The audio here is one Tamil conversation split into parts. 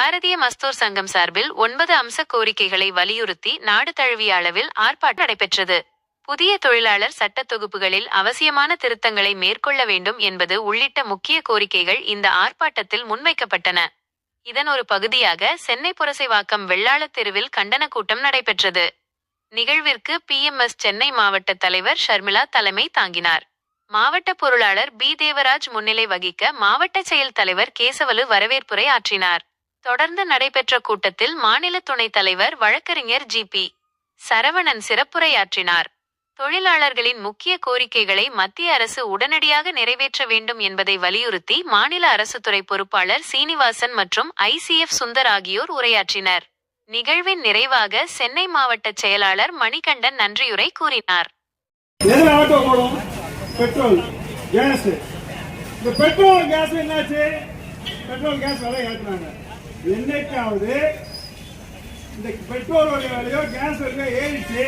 பாரதிய மஸ்தூர் சங்கம் சார்பில் 9 அம்ச கோரிக்கைகளை வலியுறுத்தி நாடு தழுவிய அளவில் ஆர்ப்பாட்டம் நடைபெற்றது. புதிய தொழிலாளர் சட்ட தொகுப்புகளில் அவசியமான திருத்தங்களை மேற்கொள்ள வேண்டும் என்பது உள்ளிட்ட முக்கிய கோரிக்கைகள் இந்த ஆர்ப்பாட்டத்தில் முன்வைக்கப்பட்டன. இதன் ஒரு பகுதியாக சென்னை புரசைவாக்கம் வெள்ளாளத் தெருவில் கண்டன கூட்டம் நடைபெற்றது. நிகழ்விற்கு PMS சென்னை மாவட்ட தலைவர் ஷர்மிளா தலைமை தாங்கினார். மாவட்ட பொருளாளர் B தேவராஜ் முன்னிலை வகிக்க மாவட்ட செயல் தலைவர் கேசவலு வரவேற்புரை ஆற்றினார். தொடர்ந்து நடைபெற்ற கூட்டத்தில் மாநில துணைத் தலைவர் வழக்கறிஞர் GP சரவணன் சிறப்புரையாற்றினார். தொழிலாளர்களின் முக்கிய கோரிக்கைகளை மத்திய அரசு உடனடியாக நிறைவேற்ற வேண்டும் என்பதை வலியுறுத்தி மாநில அரசுத்துறை பொறுப்பாளர் சீனிவாசன் மற்றும் ICF சுந்தர் ஆகியோர் உரையாற்றினர். நிகழ்வின் நிறைவாக சென்னை மாவட்ட செயலாளர் மணிகண்டன் நன்றியுரை கூறினார். பெட்ரோல் கேஸ் இந்த பெட்ரோல் கேஸ் என்னாச்சு? பெட்ரோல் கேஸ் விலை ஏற்றுறாங்க. என்னைக்காவது இந்த பெட்ரோல் விலையோ கேஸ் விலையோ ஏறிச்சு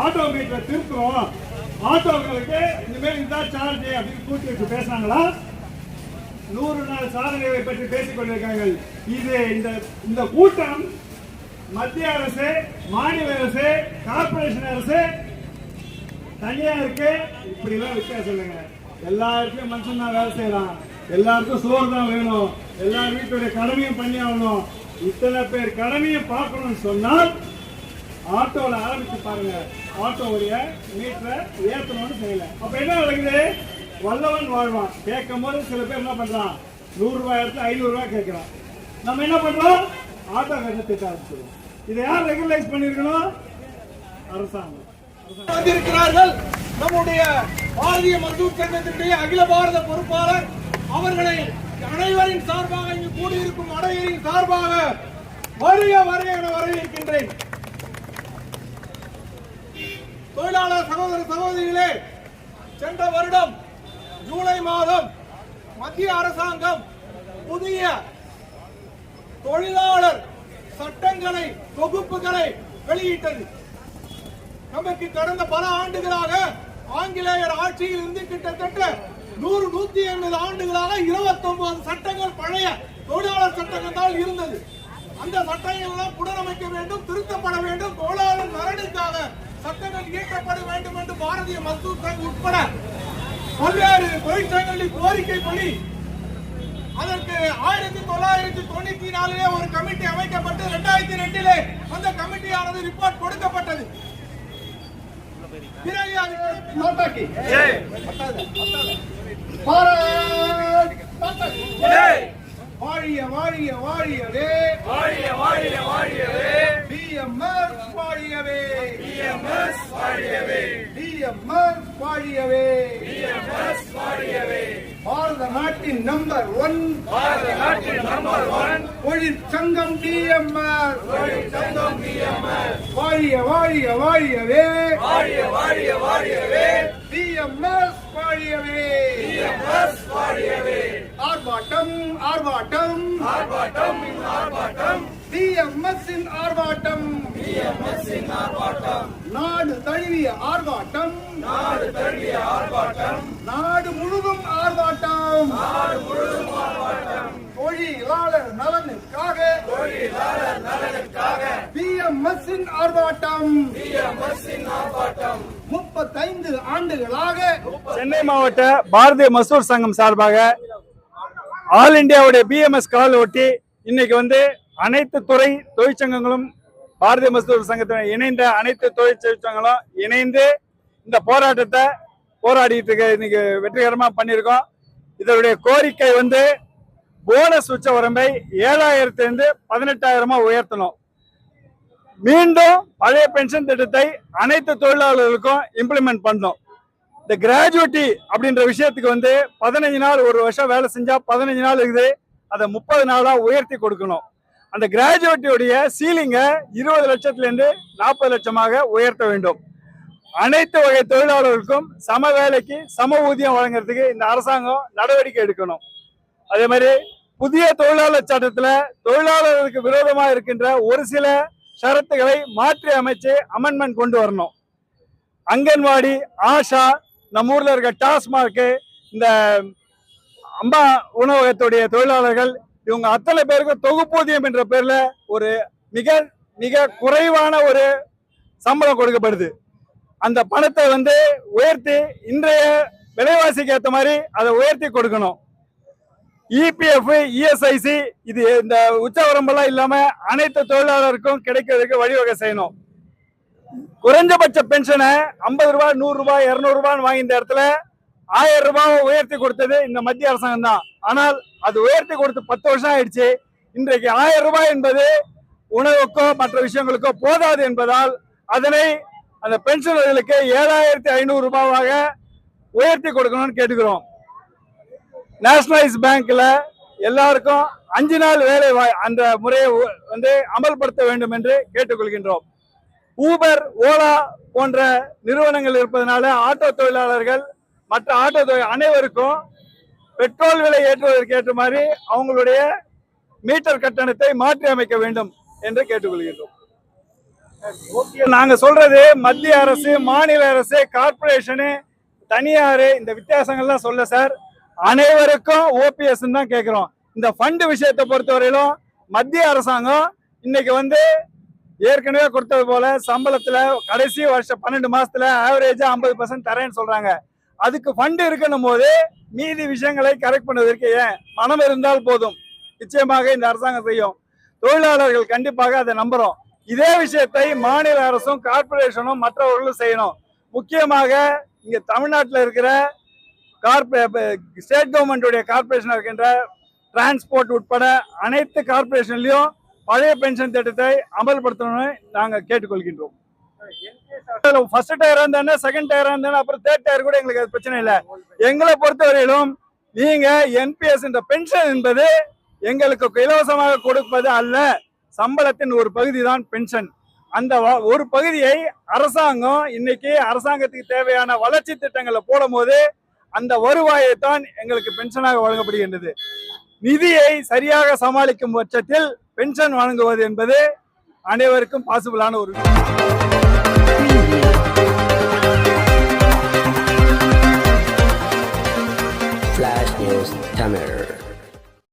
ஆட்டோ மீட்டரை திருப்புறோம், ஆட்டோங்களுக்கு இனிமேல் இந்த சார்ஜ் அப்படின்னு கூட்டி வச்சு பேசுறாங்களா? 100 நாள் சாதனைகளை பற்றி பேசிக் கொண்டிருக்காங்க. இது இந்த கூட்டம் மத்திய அரசு, மாநில அரசு, கார்பரேஷன் அரசு, தனியாருக்கு இப்படி எல்லாம் வித்தியாசம் இல்லைங்க. எல்லாருக்கும் மனுஷன் தான் வேலை செய்யலாம், எல்லாருக்கும் சோறு தான் வேணும், எல்லார் வீட்டுடைய கடமையும் பண்ணி ஆகணும். இத்தனை பேர் கடமையும் பார்க்கணும்னு சொன்னால் ஆட்டோல ஆரம்பிச்சு பாருங்க. ஆட்டோவுடைய மீட்டரை ஏற்றணும்னு செய்யல. அப்ப என்ன நடக்குது? வல்லவன் வாழ்வான். கேட்கும் போது சில பேர் என்ன பண்றான்? 100 ரூபாய் இடத்துல 500 ரூபாய் கேட்கிறான். நம்ம என்ன பண்றோம்? ஆட்டோ வேலை திட்ட ஆரம்பிச்சிடும். இதை யார் ரெகுலரைஸ் பண்ணிருக்கணும்? அரசாங்கம். வந்திருக்கிறார்கள். நம்முடைய பாரதிய மஸ்தூர் சங்கத்தினுடைய அகில பாரத பொறுப்பாளர் அவர்களை அனைவரின் சார்பாக, இங்கு கூடியிருக்கும் அனைவரின் சார்பாக வருக வருக என வரவேற்கின்றேன். தொழிலாளர் சகோதர சகோதரிகளே, சென்ற வருடம் ஜூலை மாதம் மத்திய அரசாங்கம் புதிய தொழிலாளர் சட்டங்களை, தொகுப்புகளை வெளியிட்டது. நமக்கு கடந்த பல ஆண்டுகளாக ஆங்கிலேயர் ஆட்சியில் இருந்து கிட்டத்தட்ட 100-150 ஆண்டுகளாக 29 சட்டங்கள் பழைய தொழிலாளர் சட்டங்கள் தான் இருந்தது. அந்த சட்டங்கள் எல்லாம் புனரமைக்க வேண்டும், திருத்தப்பட வேண்டும், தொழிலாளர் நலனுக்காக சட்டங்கள் இயற்றப்பட வேண்டும் என்று பாரதிய மஸ்தூர் சங்கம் உட்பட பல்வேறு தொழிற்சங்கங்களின் கோரிக்கைப்படி அதற்கு 1994 ஒரு கமிட்டி அமைக்கப்பட்டு 2002 அந்த கமிட்டியானது ரிப்போர்ட் கொடுக்கப்பட்டது. வாழிய வாழிய வாழியவே, வாழிய வாழிய வாழியவே, BMS வாழியவே, BMS வாழியவே, BMS வாழியவே, BMS வாழியவே. பாரத நாட்டின் நம்பர் 1, பாரத நாட்டின் நம்பர் 1 தொழிற்சங்கம் BMS, தொழிற்சங்கம் BMS. வாழிய வாழிய வாழியவே, வாழிய வாழிய வாழியவே, BMS வாழியவே, BMS வாழியவே. ஆர்ப்பாட்டம் ஆர்ப்பாட்டம் ஆர்ப்பாட்டம் ஆர்ப்பாட்டம், BMS இன் ஆர்ப்பாட்டம், BMS இன் ஆர்ப்பாட்டம். நாடு தழுவிய ஆர்ப்பாட்டம், நாடு தழுவிய ஆர்ப்பாட்டம், நாடு முழுவதும் ஆர்ப்பாட்டம், நாடு முழுவதும் ஆர்ப்பாட்டம். தொழிலாளர் நலனுக்காக, தொழிலாளர் நலனுக்காக BMS இன் ஆர்ப்பாட்டம், BMS இன் ஆர்ப்பாட்டம். 35 ஆண்டுகளாக சென்னை மாவட்ட பாரதிய மஸ்தூர் சங்கம் சார்பாக ஆல் இந்தியாவுடைய BMS கால் ஒட்டி இன்னைக்கு அனைத்து துறை தொழிற்சங்கங்களும் பாரதிய மஸ்தூர் சங்கத்துடன் இணைந்த அனைத்து தொழிற்சங்கங்களும் இணைந்து இந்த போராட்டத்தை போராடிட்டு இருக்க இன்னைக்கு வெற்றிகரமா பண்ணியிருக்கோம். இதனுடைய கோரிக்கை போனஸ் உச்ச வரம்பை 7000 இருந்து 18,000 உயர்த்தணும். மீண்டும் பழைய பென்ஷன் திட்டத்தை அனைத்து தொழிலாளர்களுக்கும் இம்ப்ளிமெண்ட் பண்ணணும். இந்த கிராஜுவிட்டி அப்படின்ற விஷயத்துக்கு 15 நாள், ஒரு வருஷம் வேலை செஞ்சா 15 நாள் இருக்குது, அதை 30 நாளா உயர்த்தி கொடுக்கணும். அந்த கிராஜுவிட்டியுடைய சீலிங்கை 20 லட்சத்துல இருந்து 40 லட்சமாக உயர்த்த வேண்டும். அனைத்து வகை தொழிலாளர்களுக்கும் சம வேலைக்கு சம ஊதியம் வழங்குறதுக்கு இந்த அரசாங்கம் நடவடிக்கை எடுக்கணும். அதே மாதிரி புதிய தொழிலாளர் சட்டத்துல தொழிலாளர்களுக்கு விரோதமா இருக்கின்ற ஒரு சில ஷரத்துகளை மாற்றி அமைச்சு அமெண்ட்மெண்ட் கொண்டு வரணும். அங்கன்வாடி, ஆஷா, நம்ம ஊர்ல இருக்க டாஸ்மார்க், இந்த அம்மா உணவகத்துடைய தொழிலாளர்கள் இவங்க அத்தனை பேருக்கும் தொகுப்பூதியம் என்ற பேர்ல ஒரு மிக மிக குறைவான ஒரு சம்பளம் கொடுக்கப்படுது. அந்த பணத்தை வந்து உயர்த்தி இன்றைய விலைவாசிக்கு ஏற்ற மாதிரி அதை உயர்த்தி கொடுக்கணும். இபிஎஃப், இஎஸ்ஐசி இது இந்த உச்சவரம்பெல்லாம் இல்லாம அனைத்து தொழிலாளருக்கும் கிடைக்கிறதுக்கு வழிவகை செய்யணும். குறைஞ்சபட்ச பென்ஷனை 50 ரூபாய், 100 ரூபாய், 200 ரூபான்னு வாங்கி இந்த இடத்துல 1000 ரூபாய் உயர்த்தி கொடுத்தது இந்த மத்திய அரசாங்கம் தான். ஆனால் அது உயர்த்தி கொடுத்து 10 வருஷம் ஆயிடுச்சு. இன்றைக்கு 1000 ரூபாய் என்பது உணவுக்கோ மற்ற விஷயங்களுக்கோ போதாது என்பதால் அதனை அந்த பென்ஷனர்களுக்கு 7500 ரூபாவாக உயர்த்தி கொடுக்கணும்னு கேட்டுக்கிறோம். நேஷனலைஸ் பேங்க்ல எல்லாருக்கும் 5 நாள் வேலை அந்த முறையை வந்து அமல்படுத்த வேண்டும் என்று கேட்டுக்கொள்கின்றோம். ஊபர், ஓலா போன்ற நிறுவனங்கள் இருப்பதனால ஆட்டோ தொழிலாளர்கள் மற்ற ஆட்டோ அனைவருக்கும் பெட்ரோல் விலை ஏற்றுவதற்கு ஏற்ற மாதிரி அவங்களுடைய மீட்டர் கட்டணத்தை மாற்றி அமைக்க வேண்டும் என்று கேட்டுக்கொள்கின்றோம். நாங்க சொல்றது மத்திய அரசு, மாநில அரசு, கார்பரேஷனு, தனியார் இந்த வித்தியாசங்கள்லாம் சொல்ல சார். அனைவருக்கும் ஓபிஎஸ் தான் கேட்கிறோம். இந்த ஃபண்ட் விஷயத்தை பொறுத்தவரையிலும் மத்திய அரசாங்கம் இன்னைக்கு வந்து ஏற்கனவே கொடுத்தது போல சம்பளத்துல கடைசி வருஷம் 12 மாசத்துல ஆவரேஜா 50% தரேன்னு சொல்றாங்க. அதுக்கு ஃபண்ட் இருக்கணும் போது மீதி விஷயங்களை கரெக்ட் பண்ணுவதற்கு ஏன் மனம் இருந்தால் போதும், நிச்சயமாக இந்த அரசாங்கம் செய்யும். தொழிலாளர்கள் கண்டிப்பாக அதை நம்புறோம். இதே விஷயத்தை மாநில அரசும் கார்பரேஷனும் மற்றவர்களும் செய்யணும். முக்கியமாக இங்க தமிழ்நாட்டில் இருக்கிற ஸ்டேட் கவர்மெண்டுடைய கார்பரேஷன் இருக்கின்ற டிரான்ஸ்போர்ட் உட்பட அனைத்து கார்பரேஷன்லயும் பழைய பென்ஷன் திட்டத்தை அமல்படுத்தணும்னு நாங்க கேட்டுக்கொள்கின்றோம். ஃபர்ஸ்ட் டயர் இருந்தானே, செகண்ட் டயர் இருந்தானே, அப்புறம் தேர்ட் டயர் கூட எங்களுக்கு அது பிரச்சனை இல்லை. எங்களை பொறுத்தவரையிலும் நீங்க என்பிஎஸ் என்ற பென்ஷன் என்பது எங்களுக்கு இலவசமாக கொடுப்பது அல்ல, சம்பளத்தின் ஒரு பகுதி தான் பென்ஷன். அந்த ஒரு பகுதியை அரசாங்கம் இன்னைக்கு அரசாங்கத்துக்கு தேவையான வளர்ச்சி திட்டங்களை போடும் போது அந்த வருவாயை தான் எங்களுக்கு பென்ஷனாக வழங்கப்படுகின்றது. நிதியை சரியாக சமாளிக்கும் பட்சத்தில் பென்ஷன் வழங்குவது என்பது அனைவருக்கும் பாசிபிளான ஒரு Flash News Tamil.